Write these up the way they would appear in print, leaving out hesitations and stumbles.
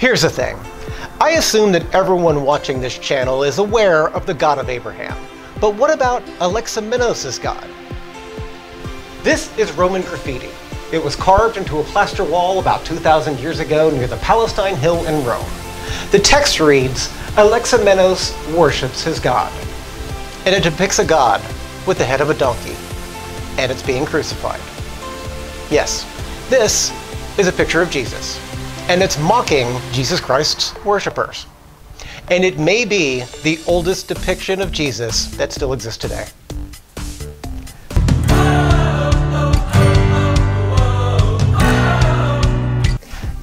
Here's the thing. I assume that everyone watching this channel is aware of the God of Abraham. But what about Alexamenos' God? This is Roman graffiti. It was carved into a plaster wall about 2,000 years ago near the Palestine Hill in Rome. The text reads, Alexamenos worships his God. And it depicts a god with the head of a donkey. And it's being crucified. Yes, this is a picture of Jesus. And it's mocking Jesus Christ's worshippers. And it may be the oldest depiction of Jesus that still exists today.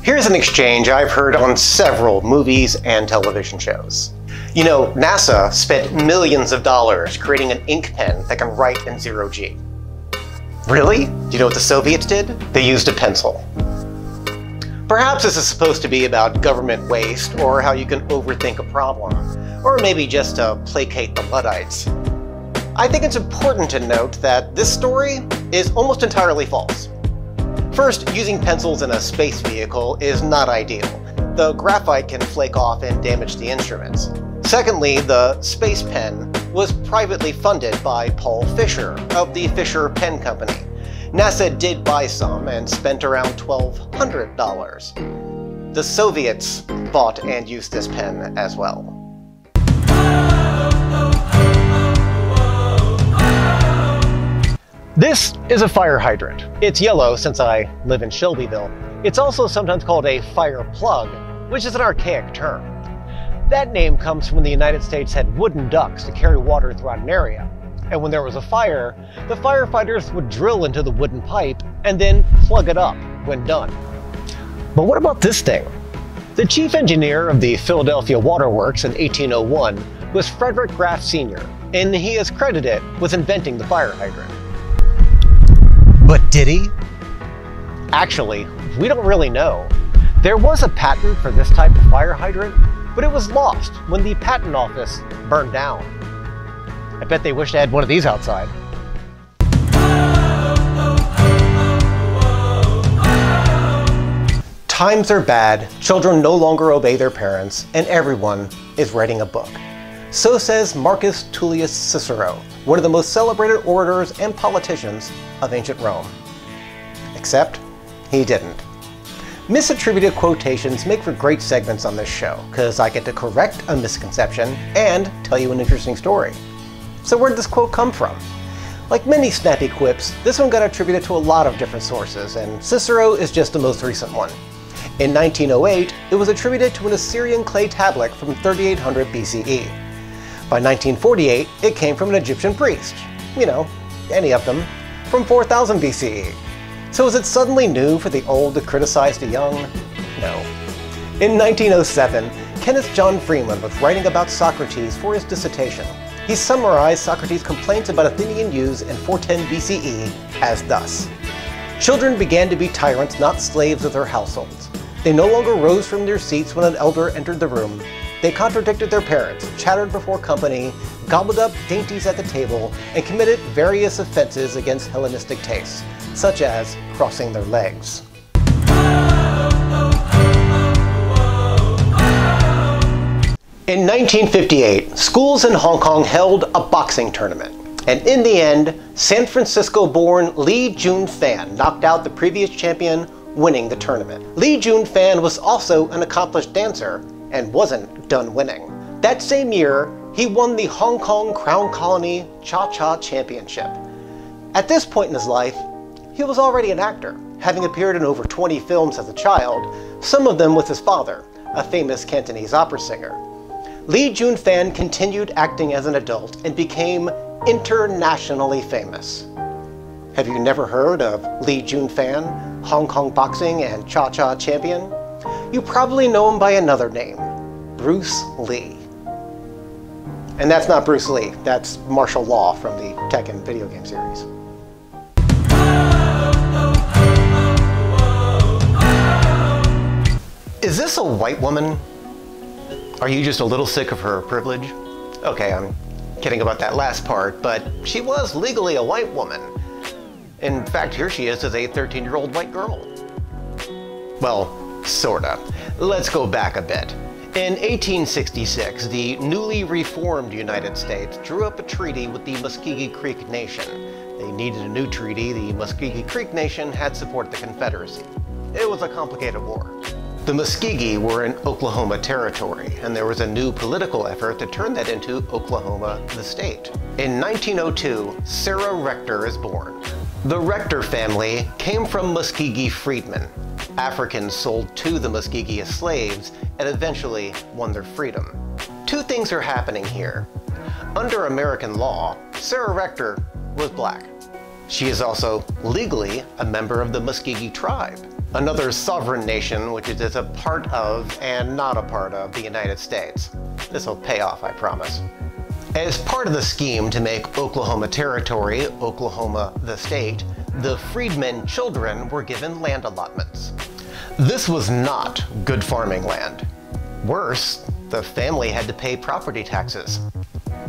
Here's an exchange I've heard on several movies and television shows. You know, NASA spent millions of dollars creating an ink pen that can write in zero-G. Really? Do you know what the Soviets did? They used a pencil. Perhaps this is supposed to be about government waste or how you can overthink a problem, or maybe just to placate the Luddites. I think it's important to note that this story is almost entirely false. First, using pencils in a space vehicle is not ideal. The graphite can flake off and damage the instruments. Secondly, the space pen was privately funded by Paul Fisher of the Fisher Pen Company. NASA did buy some and spent around $1,200. The Soviets bought and used this pen as well. This is a fire hydrant. It's yellow since I live in Shelbyville. It's also sometimes called a fire plug, which is an archaic term. That name comes from when the United States had wooden ducts to carry water throughout an area. And when there was a fire, the firefighters would drill into the wooden pipe and then plug it up when done. But what about this thing? The chief engineer of the Philadelphia Water Works in 1801 was Frederick Graff Sr., and he is credited with inventing the fire hydrant. But did he? Actually, we don't really know. There was a patent for this type of fire hydrant, but it was lost when the patent office burned down. I bet they wish they had one of these outside. Times are bad, children no longer obey their parents, and everyone is writing a book. So says Marcus Tullius Cicero, one of the most celebrated orators and politicians of ancient Rome. Except, he didn't. Misattributed quotations make for great segments on this show, because I get to correct a misconception and tell you an interesting story. So where did this quote come from? Like many snappy quips, this one got attributed to a lot of different sources, and Cicero is just the most recent one. In 1908, it was attributed to an Assyrian clay tablet from 3800 BCE. By 1948, it came from an Egyptian priest. You know, any of them, from 4000 BCE. So is it suddenly new for the old to criticize the young? No. In 1907, Kenneth John Freeman was writing about Socrates for his dissertation. He summarized Socrates' complaints about Athenian use in 410 BCE as thus. Children began to be tyrants, not slaves of their households. They no longer rose from their seats when an elder entered the room. They contradicted their parents, chattered before company, gobbled up dainties at the table, and committed various offenses against Hellenistic tastes, such as crossing their legs. In 1958, schools in Hong Kong held a boxing tournament. And in the end, San Francisco-born Lee Jun Fan knocked out the previous champion, winning the tournament. Lee Jun Fan was also an accomplished dancer and wasn't done winning. That same year, he won the Hong Kong Crown Colony Cha-Cha Championship. At this point in his life, he was already an actor, having appeared in over 20 films as a child, some of them with his father, a famous Cantonese opera singer. Lee Jun Fan continued acting as an adult and became internationally famous. Have you never heard of Lee Jun Fan, Hong Kong boxing and Cha-Cha champion? You probably know him by another name, Bruce Lee. And that's not Bruce Lee, that's martial law from the Tekken video game series. Is this a white woman? Are you just a little sick of her privilege? Okay, I'm kidding about that last part, but she was legally a white woman. In fact, here she is as a 13-year-old white girl. Well, sorta. Let's go back a bit. In 1866, the newly reformed United States drew up a treaty with the Muscogee Creek Nation. They needed a new treaty. The Muscogee Creek Nation had supported the Confederacy. It was a complicated war. The Muscogee were in Oklahoma Territory, and there was a new political effort to turn that into Oklahoma, the state. In 1902, Sarah Rector is born. The Rector family came from Muscogee freedmen. Africans sold to the Muscogee as slaves and eventually won their freedom. Two things are happening here. Under American law, Sarah Rector was black. She is also legally a member of the Muscogee tribe, another sovereign nation which is a part of and not a part of the United States. This will pay off, I promise. As part of the scheme to make Oklahoma Territory, Oklahoma the state, the freedmen children were given land allotments. This was not good farming land. Worse, the family had to pay property taxes.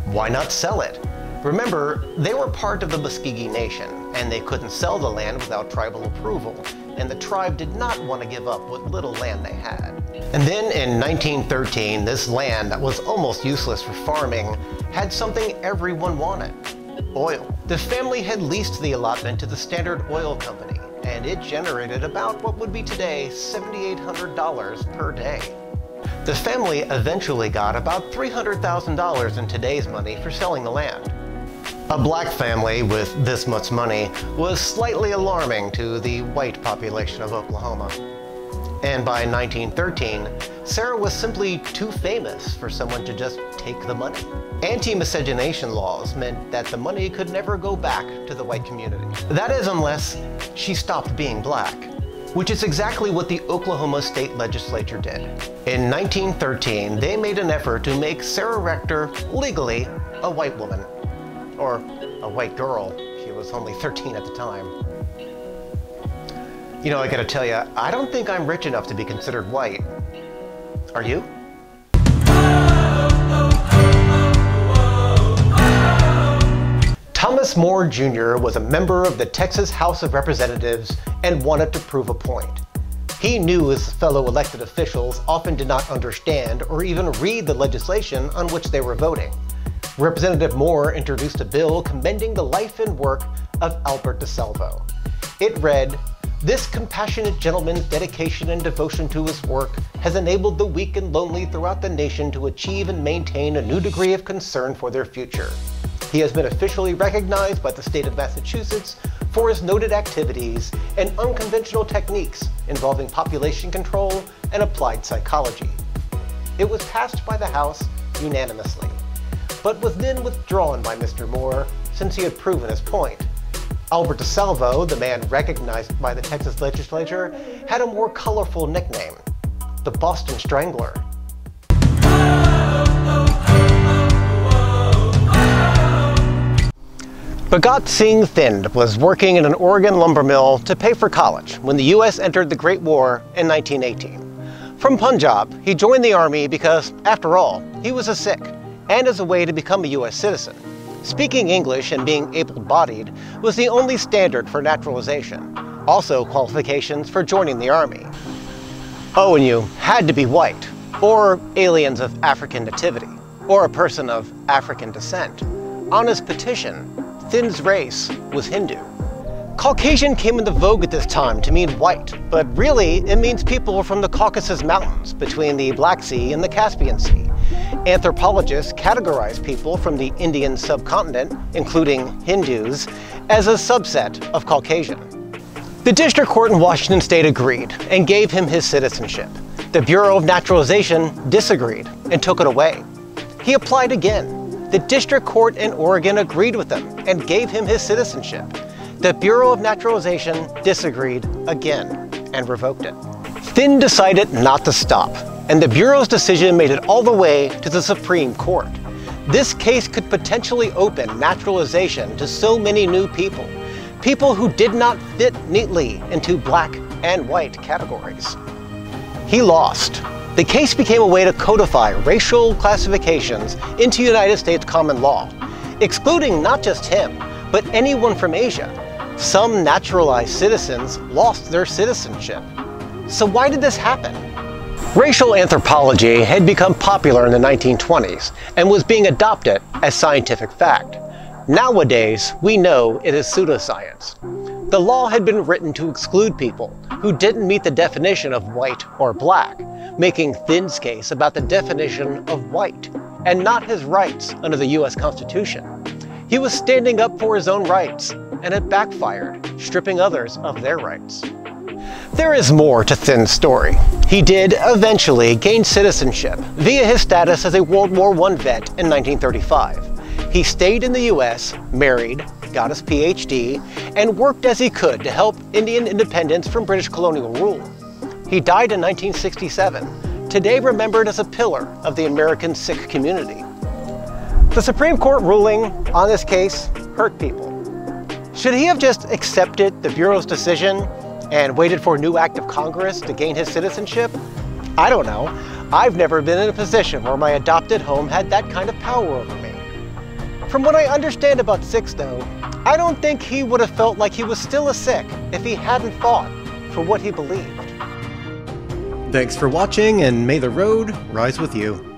Why not sell it? Remember, they were part of the Muscogee Nation, and they couldn't sell the land without tribal approval, and the tribe did not want to give up what little land they had. And then in 1913, this land that was almost useless for farming had something everyone wanted: oil. The family had leased the allotment to the Standard Oil Company, and it generated about what would be today $7,800 per day. The family eventually got about $300,000 in today's money for selling the land. A black family with this much money was slightly alarming to the white population of Oklahoma. And by 1913, Sarah was simply too famous for someone to just take the money. Anti-miscegenation laws meant that the money could never go back to the white community. That is, unless she stopped being black, which is exactly what the Oklahoma State Legislature did. In 1913, they made an effort to make Sarah Rector legally a white woman. Or a white girl. She was only 13 at the time. You know, I gotta tell you, I don't think I'm rich enough to be considered white. Are you? Thomas Moore Jr. was a member of the Texas House of Representatives and wanted to prove a point. He knew his fellow elected officials often did not understand or even read the legislation on which they were voting. Representative Moore introduced a bill commending the life and work of Albert DeSalvo. It read, "This compassionate gentleman's dedication and devotion to his work has enabled the weak and lonely throughout the nation to achieve and maintain a new degree of concern for their future. He has been officially recognized by the state of Massachusetts for his noted activities and unconventional techniques involving population control and applied psychology." It was passed by the House unanimously, but was then withdrawn by Mr. Moore since he had proven his point. Albert DeSalvo, the man recognized by the Texas legislature, had a more colorful nickname: the Boston Strangler. Bhagat Singh Thind was working in an Oregon lumber mill to pay for college when the U.S. entered the Great War in 1918. From Punjab, he joined the army because, after all, he was a Sikh, and as a way to become a U.S. citizen. Speaking English and being able-bodied was the only standard for naturalization, also qualifications for joining the army. Oh, and you had to be white, or aliens of African nativity, or a person of African descent. On his petition, Thind's race was Hindu. Caucasian came into vogue at this time to mean white, but really it means people from the Caucasus Mountains between the Black Sea and the Caspian Sea. Anthropologists categorize people from the Indian subcontinent, including Hindus, as a subset of Caucasian. The district court in Washington state agreed and gave him his citizenship. The Bureau of Naturalization disagreed and took it away. He applied again. The district court in Oregon agreed with him and gave him his citizenship. The Bureau of Naturalization disagreed again and revoked it. Thind decided not to stop, and the Bureau's decision made it all the way to the Supreme Court. This case could potentially open naturalization to so many new people, people who did not fit neatly into black and white categories. He lost. The case became a way to codify racial classifications into United States common law, excluding not just him, but anyone from Asia. Some naturalized citizens lost their citizenship. So why did this happen? Racial anthropology had become popular in the 1920s and was being adopted as scientific fact. Nowadays, we know it is pseudoscience. The law had been written to exclude people who didn't meet the definition of white or black, making Thinn's case about the definition of white and not his rights under the US Constitution. He was standing up for his own rights, and it backfired, stripping others of their rights. There is more to Thinn's story. He did eventually gain citizenship via his status as a World War I vet in 1935. He stayed in the US, married, got his PhD, and worked as he could to help Indian independence from British colonial rule. He died in 1967, today remembered as a pillar of the American Sikh community. The Supreme Court ruling on this case hurt people. Should he have just accepted the Bureau's decision and waited for a new act of Congress to gain his citizenship? I don't know. I've never been in a position where my adopted home had that kind of power over me. From what I understand about Sikhs though, I don't think he would have felt like he was still a Sikh if he hadn't fought for what he believed. Thanks for watching, and may the road rise with you.